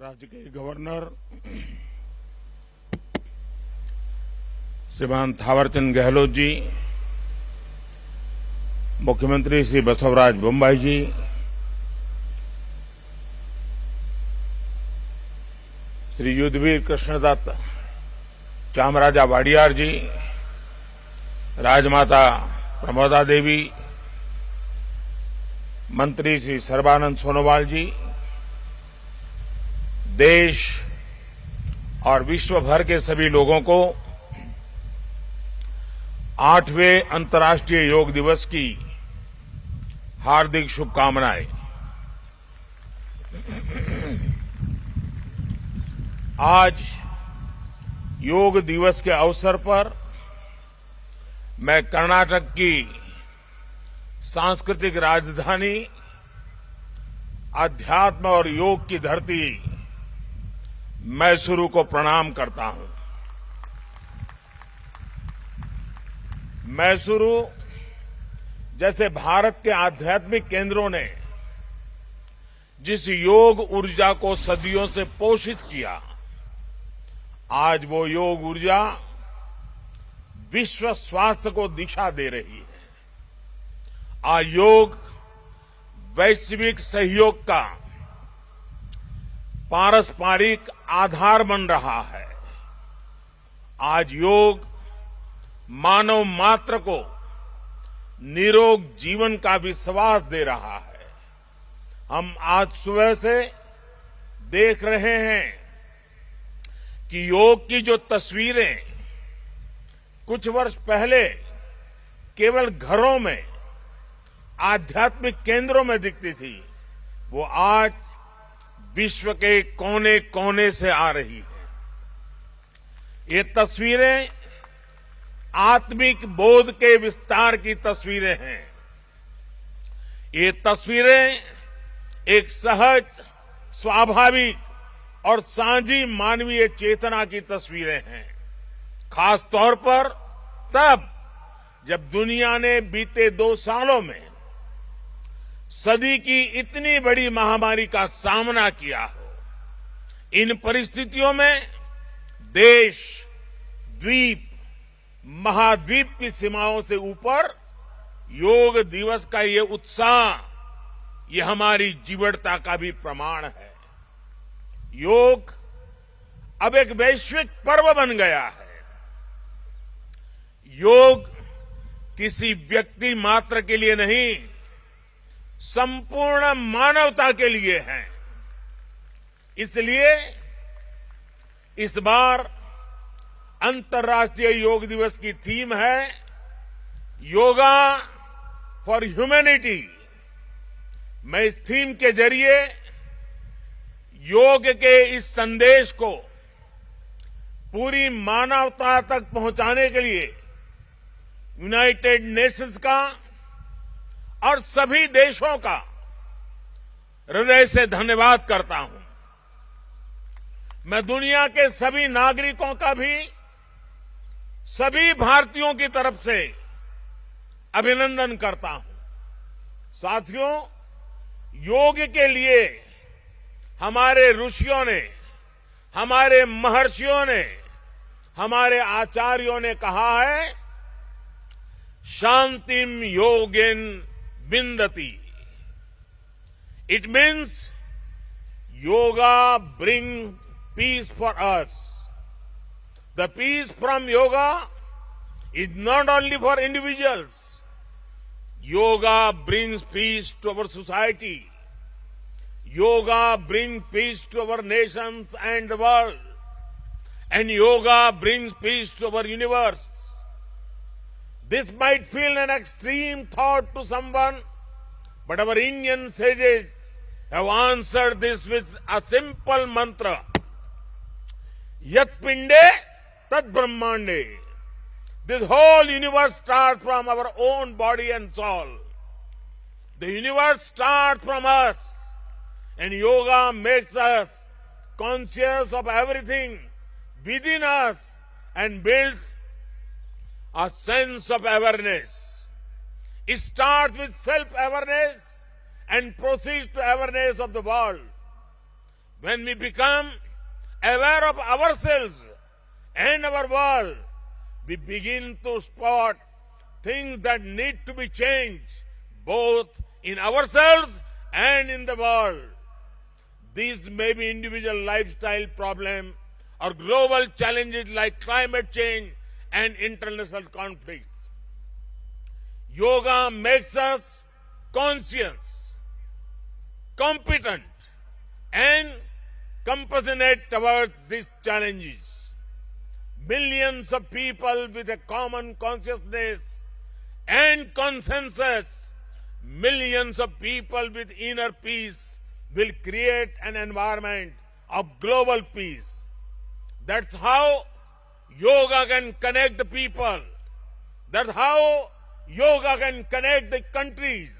राज्य के गवर्नर श्रीमान थावरचंद गहलोत जी, मुख्यमंत्री श्री बसवराज बोम्मई जी, श्री युद्धवीर कृष्णदत्त चामराजा वाडियार जी, राजमाता प्रमोदा देवी, मंत्री श्री सर्बानंद सोनोवाल जी, देश और विश्व भर के सभी लोगों को 8वें अंतर्राष्ट्रीय योग दिवस की हार्दिक शुभकामनाएं। आज योग दिवस के अवसर पर मैं कर्नाटक की सांस्कृतिक राजधानी, अध्यात्म और योग की धरती मैसूरू को प्रणाम करता हूं। मैसूरू जैसे भारत के आध्यात्मिक केंद्रों ने जिस योग ऊर्जा को सदियों से पोषित किया, आज वो योग ऊर्जा विश्व स्वास्थ्य को दिशा दे रही है। आज योग वैश्विक सहयोग का पारस्परिक आधार बन रहा है। आज योग मानव मात्र को निरोग जीवन का विश्वास दे रहा है। हम आज सुबह से देख रहे हैं कि योग की जो तस्वीरें कुछ वर्ष पहले केवल घरों में, आध्यात्मिक केंद्रों में दिखती थी, वो आज विश्व के कोने कोने से आ रही है। ये तस्वीरें आत्मिक बोध के विस्तार की तस्वीरें हैं। ये तस्वीरें एक सहज, स्वाभाविक और साझी मानवीय चेतना की तस्वीरें हैं। खास तौर पर तब जब दुनिया ने बीते 2 सालों में सदी की इतनी बड़ी महामारी का सामना किया हो। इन परिस्थितियों में देश, द्वीप, महाद्वीप की सीमाओं से ऊपर योग दिवस का ये उत्साह, ये हमारी जीवटता का भी प्रमाण है। योग अब एक वैश्विक पर्व बन गया है। योग किसी व्यक्ति मात्र के लिए नहीं, संपूर्ण मानवता के लिए है। इसलिए इस बार अंतर्राष्ट्रीय योग दिवस की थीम है योगा फॉर ह्यूमैनिटी। मैं इस थीम के जरिए योग के इस संदेश को पूरी मानवता तक पहुंचाने के लिए यूनाइटेड नेशंस का और सभी देशों का हृदय से धन्यवाद करता हूं। मैं दुनिया के सभी नागरिकों का भी सभी भारतीयों की तरफ से अभिनंदन करता हूं। साथियों, योग के लिए हमारे ऋषियों ने, हमारे महर्षियों ने, हमारे आचार्यों ने कहा है, शांतिम योगेन विंदति। It means yoga brings peace for us. The peace from yoga is not only for individuals. Yoga brings peace to our society. Yoga brings peace to our nations and the world. And yoga brings peace to our universe. This might feel an extreme thought to someone, but our Indian sages have answered this with a simple mantra. Yat pinde tad brahmande. This whole universe starts from our own body and soul. The universe starts from us, and yoga makes us conscious of everything within us and builds a sense of awareness. It starts with self-awareness and proceeds to awareness of the world. when we become aware of ourselves and our world, we begin to spot things that need to be changed, both in ourselves and in the world. These may be individual lifestyle problems or global challenges like climate change and international conflicts. Yoga makes us conscious, competent, and compassionate towards these challenges. Millions of people with a common consciousness and consensus, millions of people with inner peace will create an environment of global peace. That's how yoga can connect the people. That's how yoga can connect the countries.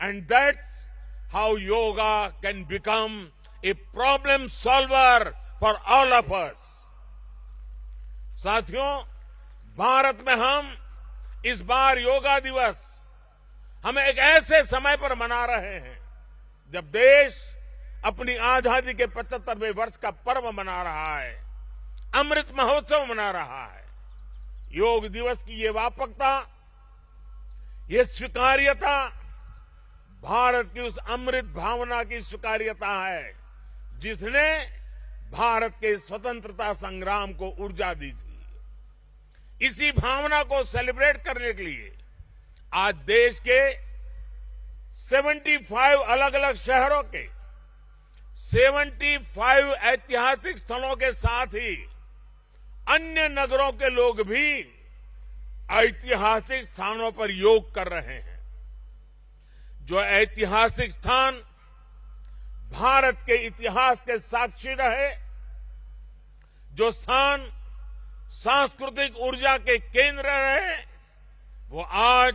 And that's how yoga can become a problem solver for all of us. साथियों, भारत में हम इस बार योगा दिवस हम एक ऐसे समय पर मना रहे हैं जब देश अपनी आजादी के 75वें वर्ष का पर्व मना रहा है, अमृत महोत्सव मना रहा है। योग दिवस की ये व्यापकता, ये स्वीकार्यता भारत की उस अमृत भावना की स्वीकार्यता है जिसने भारत के स्वतंत्रता संग्राम को ऊर्जा दी थी। इसी भावना को सेलिब्रेट करने के लिए आज देश के 75 अलग अलग शहरों के 75 ऐतिहासिक स्थलों के साथ ही अन्य नगरों के लोग भी ऐतिहासिक स्थानों पर योग कर रहे हैं। जो ऐतिहासिक स्थान भारत के इतिहास के साक्षी रहे, जो स्थान सांस्कृतिक ऊर्जा के केंद्र रहे, वो आज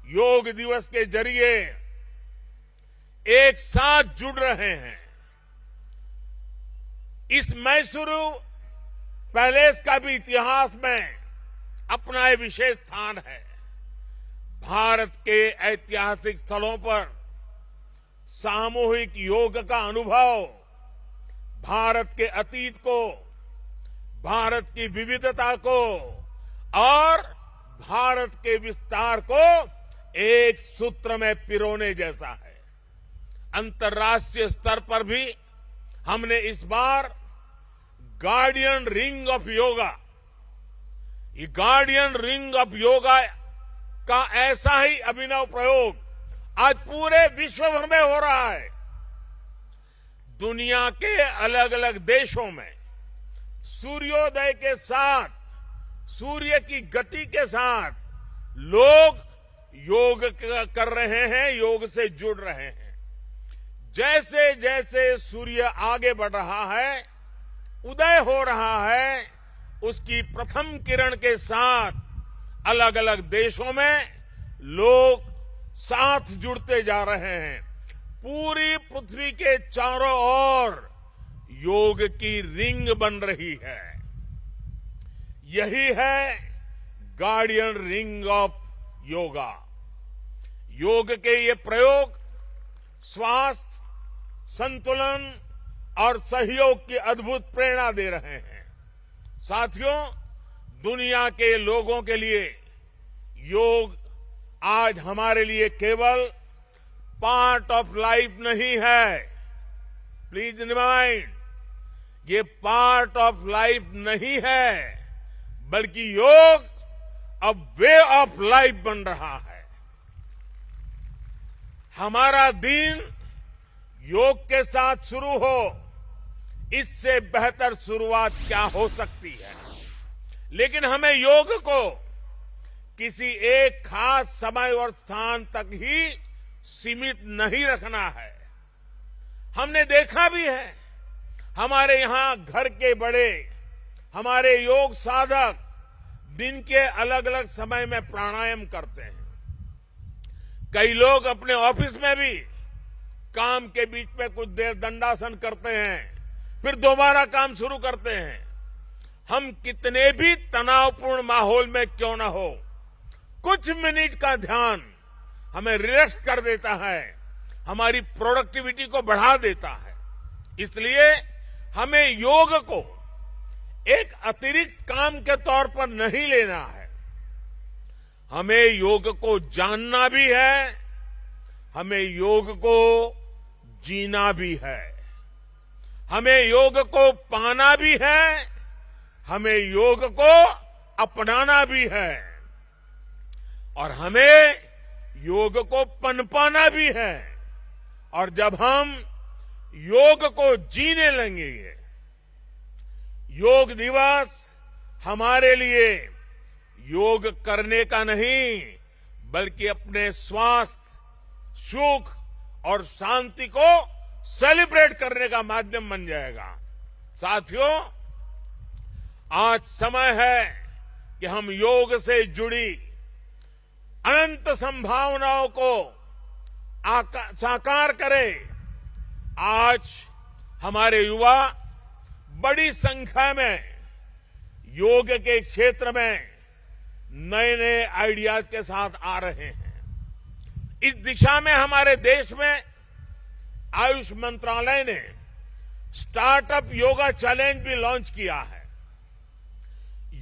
योग दिवस के जरिए एक साथ जुड़ रहे हैं। इस मैसूरू पैलेस का भी इतिहास में अपना एक विशेष स्थान है। भारत के ऐतिहासिक स्थलों पर सामूहिक योग का अनुभव भारत के अतीत को, भारत की विविधता को और भारत के विस्तार को एक सूत्र में पिरोने जैसा है। अंतर्राष्ट्रीय स्तर पर भी हमने इस बार गार्डियन रिंग ऑफ योगा, ये गार्डियन रिंग ऑफ योगा का ऐसा ही अभिनव प्रयोग आज पूरे विश्व भर में हो रहा है। दुनिया के अलग अलग देशों में सूर्योदय के साथ, सूर्य की गति के साथ लोग योग कर रहे हैं, योग से जुड़ रहे हैं। जैसे जैसे सूर्य आगे बढ़ रहा है, उदय हो रहा है, उसकी प्रथम किरण के साथ अलग अलग देशों में लोग साथ जुड़ते जा रहे हैं। पूरी पृथ्वी के चारों ओर योग की रिंग बन रही है। यही है गार्डियन रिंग ऑफ योगा। योग के ये प्रयोग स्वास्थ्य, संतुलन और सहयोग की अद्भुत प्रेरणा दे रहे हैं। साथियों, दुनिया के लोगों के लिए योग आज हमारे लिए केवल पार्ट ऑफ लाइफ नहीं है। प्लीज रिमाइंड, ये पार्ट ऑफ लाइफ नहीं है, बल्कि योग अब वे ऑफ लाइफ बन रहा है। हमारा दिन योग के साथ शुरू हो, इससे बेहतर शुरुआत क्या हो सकती है। लेकिन हमें योग को किसी एक खास समय और स्थान तक ही सीमित नहीं रखना है। हमने देखा भी है, हमारे यहां घर के बड़े, हमारे योग साधक दिन के अलग अलग समय में प्राणायाम करते हैं। कई लोग अपने ऑफिस में भी काम के बीच में कुछ देर दंडासन करते हैं, फिर दोबारा काम शुरू करते हैं। हम कितने भी तनावपूर्ण माहौल में क्यों न हो, कुछ मिनट का ध्यान हमें रिलैक्स कर देता है, हमारी प्रोडक्टिविटी को बढ़ा देता है। इसलिए हमें योग को एक अतिरिक्त काम के तौर पर नहीं लेना है। हमें योग को जानना भी है, हमें योग को जीना भी है, हमें योग को पाना भी है, हमें योग को अपनाना भी है और हमें योग को पनपाना भी है। और जब हम योग को जीने लगेंगे, योग दिवस हमारे लिए योग करने का नहीं बल्कि अपने स्वास्थ्य, सुख और शांति को सेलिब्रेट करने का माध्यम बन जाएगा। साथियों, आज समय है कि हम योग से जुड़ी अनंत संभावनाओं को साकार करें। आज हमारे युवा बड़ी संख्या में योग के क्षेत्र में नए नए आइडियाज के साथ आ रहे हैं। इस दिशा में हमारे देश में आयुष मंत्रालय ने स्टार्टअप योगा चैलेंज भी लॉन्च किया है।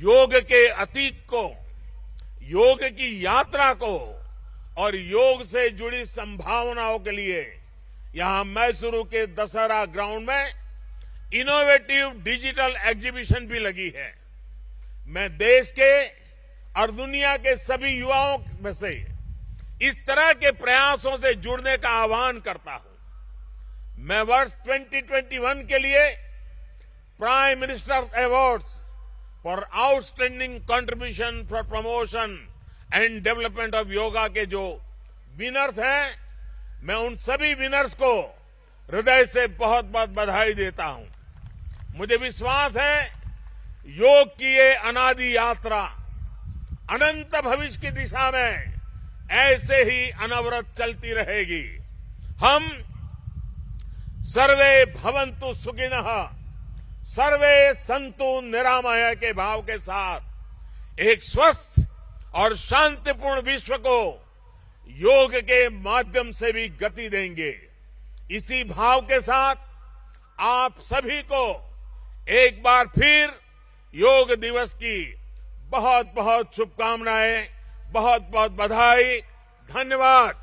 योग के अतीत को, योग की यात्रा को और योग से जुड़ी संभावनाओं के लिए यहां मैसूरू के दशहरा ग्राउंड में इनोवेटिव डिजिटल एग्जीबिशन भी लगी है। मैं देश के और दुनिया के सभी युवाओं में से इस तरह के प्रयासों से जुड़ने का आह्वान करता हूं। मैं वर्ष 2021 के लिए prime minister awards for outstanding contribution for promotion and development of yoga के जो विनर्स हैं, मैं उन सभी विनर्स को हृदय से बहुत बहुत बधाई देता हूं। मुझे विश्वास है योग की ये अनादि यात्रा अनंत भविष्य की दिशा में ऐसे ही अनवरत चलती रहेगी। हम सर्वे भवन्तु सुखिनः, सर्वे सन्तु निरामय के भाव के साथ एक स्वस्थ और शांतिपूर्ण विश्व को योग के माध्यम से भी गति देंगे। इसी भाव के साथ आप सभी को एक बार फिर योग दिवस की बहुत बहुत शुभकामनाएं, बहुत बहुत बधाई। धन्यवाद।